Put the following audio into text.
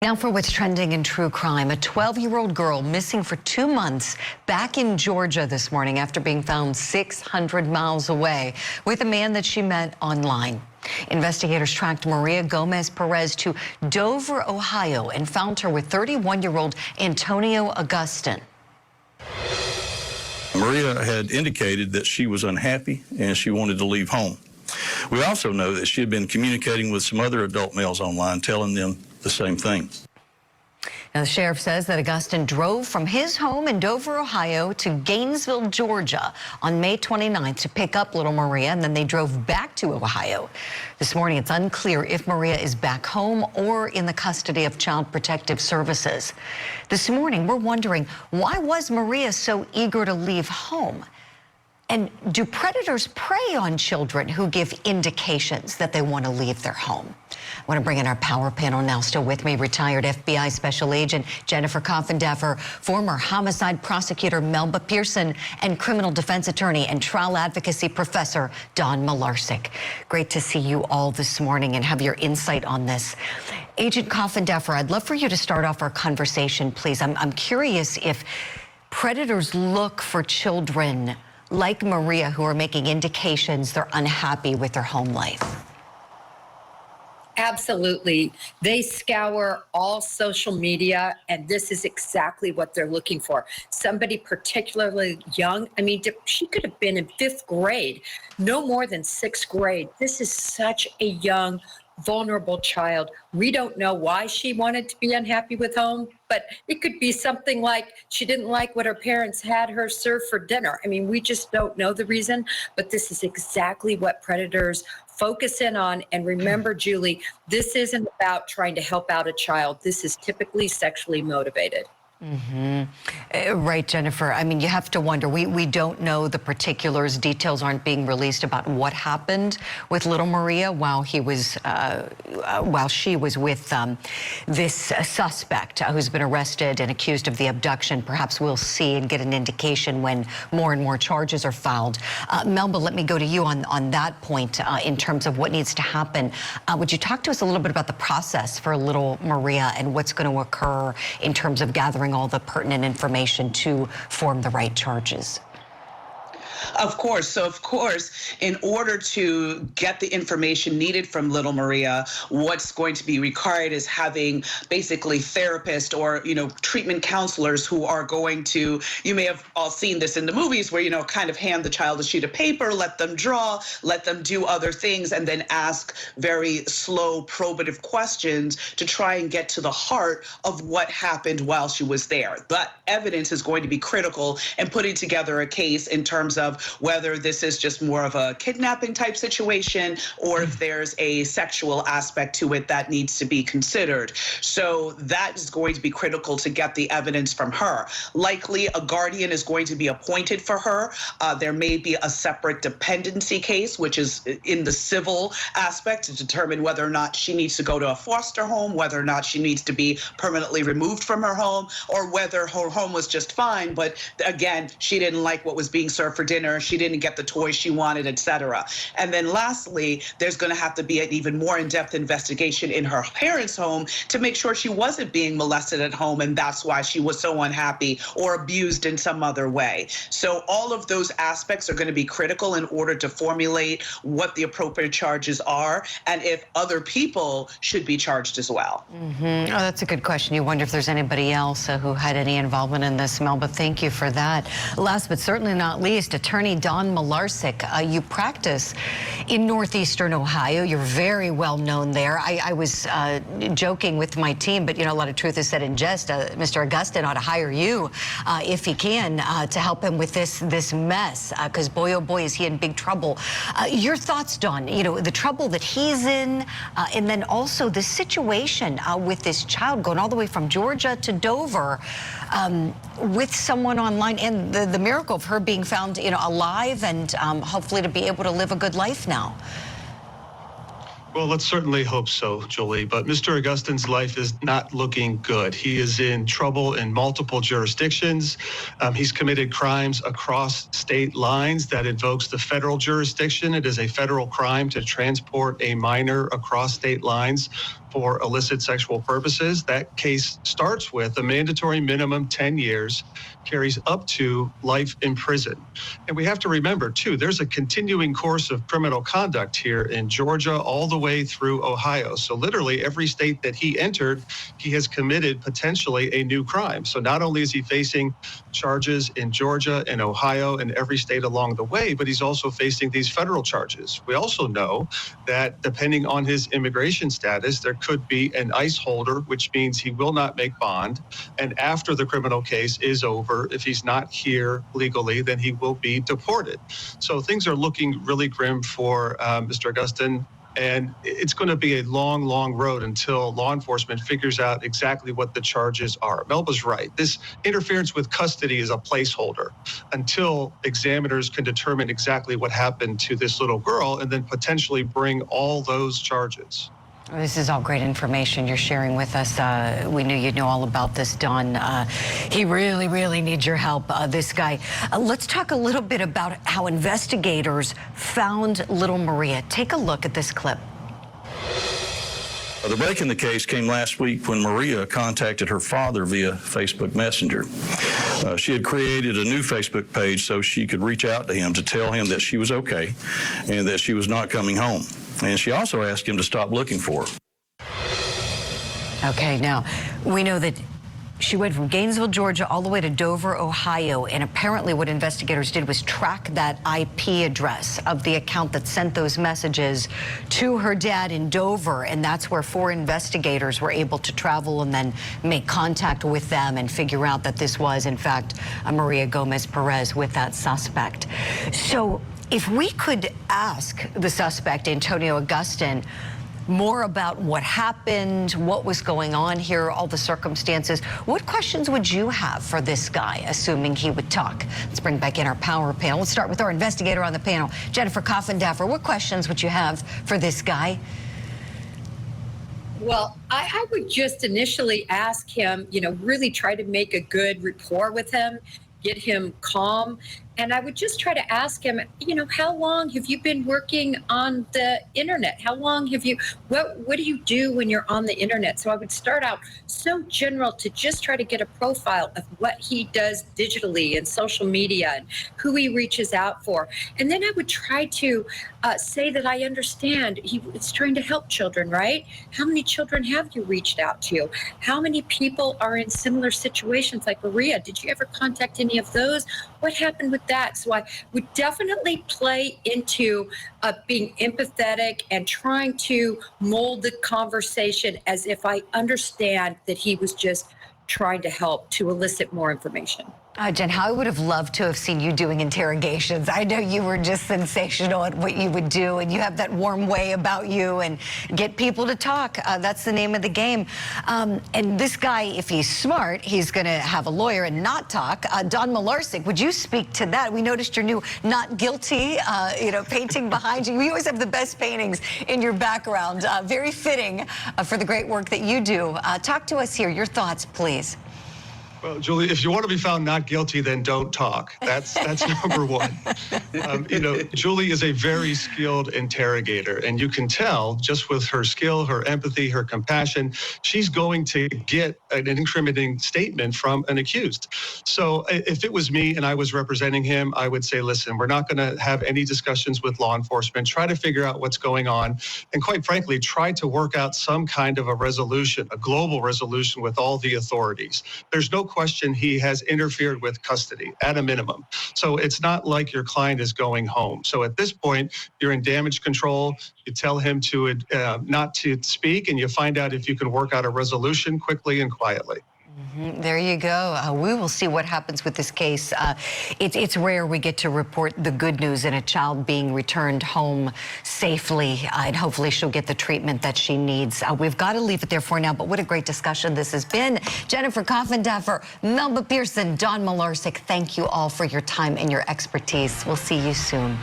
Now for what's trending in true crime. A 12-year-old girl missing for 2 months back in Georgia this morning after being found 600 miles away with a man that she met online. Investigators tracked Maria Gomez-Perez to Dover, Ohio, and found her with 31-year-old Antonio Augustin. Maria had indicated that she was unhappy and she wanted to leave home. We also know that she had been communicating with some other adult males online, telling them the same thing. Now, the sheriff says that Augustin drove from his home in Dover, Ohio to Gainesville, Georgia on May 29th to pick up little Maria, and then they drove back to Ohio. This morning, it's unclear if Maria is back home or in the custody of Child Protective Services. This morning, we're wondering, why was Maria so eager to leave home? And do predators prey on children who give indications that they want to leave their home? I want to bring in our power panel now. Still with me, retired FBI Special Agent Jennifer Coffindeffer, former homicide prosecutor Melba Pearson, and criminal defense attorney and trial advocacy professor Don Malarsic. Great to see you all this morning and have your insight on this. Agent Coffindeffer, I'd love for you to start off our conversation, please. I'm curious if predators look for children like Maria who are making indications they're unhappy with their home life. Absolutely. They scour all social media, and this is exactly what they're looking for. Somebody particularly young. I mean, she could have been in 5th grade, no more than 6th grade. This is such a young, vulnerable child. We don't know why she wanted to be unhappy with home, but it could be something like she didn't like what her parents had her serve for dinner. I mean, we just don't know the reason, but this is exactly what predators focus in on. And remember, Julie, this isn't about trying to help out a child. This is typically sexually motivated. Right, Jennifer. I mean, you have to wonder. We don't know the particulars. Details aren't being released about what happened with little Maria while she was with this suspect who's been arrested and accused of the abduction. Perhaps we'll see and get an indication when more and more charges are filed. Melba, let me go to you on that point in terms of what needs to happen. Would you talk to us a little bit about the process for little Maria and what's going to occur in terms of gathering all the pertinent information to form the right charges? Of course. So, of course, in order to get the information needed from little Maria, what's going to be required is having basically therapists or, treatment counselors who are going to, you may have all seen this in the movies where, kind of hand the child a sheet of paper, let them draw, let them do other things, and then ask very slow, probative questions to try and get to the heart of what happened while she was there. That evidence is going to be critical in putting together a case in terms of whether this is just more of a kidnapping type situation or if there's a sexual aspect to it that needs to be considered. So that is going to be critical to get the evidence from her. Likely a guardian is going to be appointed for her. There may be a separate dependency case, which is in the civil aspect to determine whether or not she needs to go to a foster home, whether or not she needs to be permanently removed from her home, or whether her home was just fine, but again, she didn't like what was being served for dinner. She didn't get the toys she wanted, etc. And then lastly, there's going to have to be an even more in-depth investigation in her parents' home to make sure she wasn't being molested at home and that's why she was so unhappy or abused in some other way. So all of those aspects are going to be critical in order to formulate what the appropriate charges are and if other people should be charged as well. Oh, that's a good question. You wonder if there's anybody else who had any involvement in this, Melba. Thank you for that. Last but certainly not least, Attorney Don Malarsic, you practice in northeastern Ohio. You're very well known there. I was joking with my team, but a lot of truth is said in jest. Mr. Augustin ought to hire you if he can to help him with this mess, because boy, oh boy, is he in big trouble. Your thoughts, Don, the trouble that he's in, and then also the situation with this child going all the way from Georgia to Dover with someone online, and the miracle of her being found alive and hopefully to be able to live a good life now. Well, let's certainly hope so, Julie. But Mr. Augustin's life is not looking good. He is in trouble in multiple jurisdictions. He's committed crimes across state lines that invokes the federal jurisdiction. It is a federal crime to transport a minor across state lines. for illicit sexual purposes. That case starts with a mandatory minimum 10 years, carries up to life in prison. And we have to remember, too, there's a continuing course of criminal conduct here in Georgia all the way through Ohio. So literally every state that he entered, he has committed potentially a new crime. So not only is he facing charges in Georgia and Ohio and every state along the way, but he's also facing these federal charges. We also know that depending on his immigration status, there could be an ICE holder, which means he will not make bond. And after the criminal case is over, if he's not here legally, then he will be deported. So things are looking really grim for Mr. Augustin. And it's going to be a long, long road until law enforcement figures out exactly what the charges are. Melba's right. This interference with custody is a placeholder until examiners can determine exactly what happened to this little girl and then potentially bring all those charges. This is all great information you're sharing with us. We knew you'd know all about this, Don. He really, really needs your help, this guy. Let's talk a little bit about how investigators found little Maria. Take a look at this clip. The break in the case came last week when Maria contacted her father via Facebook Messenger. She had created a new Facebook page so she could reach out to him to tell him that she was okay and that she was not coming home. And she also asked him to stop looking for her. Okay, now, we know that she went from Gainesville, Georgia, all the way to Dover, Ohio, and apparently what investigators did was track that IP address of the account that sent those messages to her dad in Dover, and that's where 4 investigators were able to travel and then make contact with them and figure out that this was, in fact, Maria Gomez-Perez with that suspect. So if we could ask the suspect, Antonio Augustin, more about what happened, what was going on here, all the circumstances. What questions would you have for this guy, assuming he would talk? Let's bring back in our power panel. Let's start with our investigator on the panel, Jennifer Coffindaffer. What questions would you have for this guy? Well, I would just initially ask him, really try to make a good rapport with him, get him calm. And I would just try to ask him, how long have you been working on the internet? How long have you, what do you do when you're on the internet? So I would start out so general to just try to get a profile of what he does digitally and social media and who he reaches out for. And then I would try to say that I understand it's trying to help children, right? How many children have you reached out to? How many people are in similar situations like Maria? Did you ever contact any of those? What happened with that? So I would definitely play into being empathetic and trying to mold the conversation as if I understand that he was just trying to help to elicit more information. Jen, how I would have loved to have seen you doing interrogations. I know you were just sensational at what you would do, and you have that warm way about you and get people to talk. That's the name of the game. And this guy, if he's smart, he's going to have a lawyer and not talk. Don Malarczyk, would you speak to that? We noticed your new not guilty, painting behind you. We always have the best paintings in your background. Very fitting for the great work that you do. Talk to us here. Your thoughts, please. Well, Julie, if you want to be found not guilty, then don't talk. That's number one. Julie is a very skilled interrogator, and you can tell just with her skill, her empathy, her compassion, she's going to get an incriminating statement from an accused. So if it was me and I was representing him, I would say, listen, we're not going to have any discussions with law enforcement. Try to figure out what's going on. And quite frankly, try to work out some kind of a resolution, a global resolution with all the authorities. There's no question he has interfered with custody at a minimum. So it's not like your client is going home. So at this point, you're in damage control. You tell him to not to speak, and you find out if you can work out a resolution quickly and quietly. There you go. We will see what happens with this case. It's rare we get to report the good news in a child being returned home safely, and hopefully she'll get the treatment that she needs. We've got to leave it there for now, but what a great discussion this has been. Jennifer Coffindaffer, Melba Pearson, Don Malarczyk, thank you all for your time and your expertise. We'll see you soon.